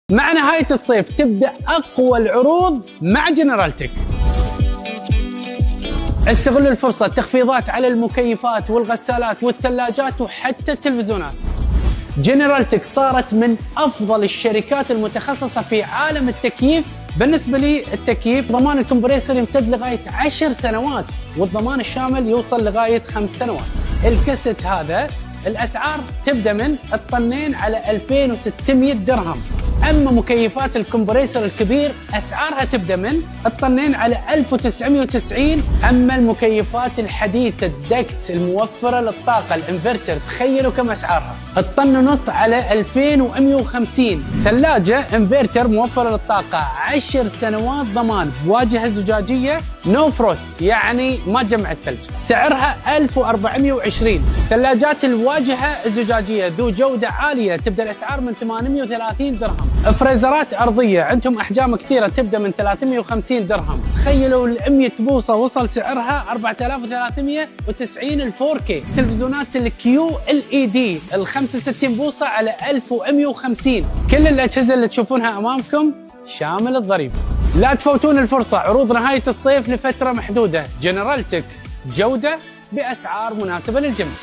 مع نهاية الصيف تبدأ أقوى العروض مع جنرالتك. استغلوا الفرصة، تخفيضات على المكيفات والغسالات والثلاجات وحتى التلفزيونات. جنرالتك صارت من أفضل الشركات المتخصصة في عالم التكييف. بالنسبة لي التكييف ضمان الكمبريسور يمتد لغاية 10 سنوات، والضمان الشامل يوصل لغاية 5 سنوات. الكست هذا الأسعار تبدأ من الطنين على 2600 درهم. أما مكيفات الكمبريسور الكبير أسعارها تبدأ من الطنين على 1990. أما المكيفات الحديثة الدكت الموفرة للطاقة الانفرتر تخيلوا كم أسعارها، الطن ونص على 2150. ثلاجة انفرتر موفرة للطاقة 10 سنوات ضمان بواجهة زجاجية نو فروست، يعني ما تجمع الثلج، سعرها 1420. ثلاجات الواجهة الزجاجية ذو جودة عالية تبدأ الأسعار من 830 درهم. فريزرات أرضية عندهم أحجام كثيرة تبدأ من 350 درهم. تخيلوا ال 100 بوصة وصل سعرها 4390 ال 4K. تلفزيونات الكيو LED ال 65 بوصة على 1150. كل الأجهزة اللي تشوفونها أمامكم شامل الضريبة. لا تفوتون الفرصة، عروض نهاية الصيف لفترة محدودة. جنرالتك، جودة بأسعار مناسبة للجميع.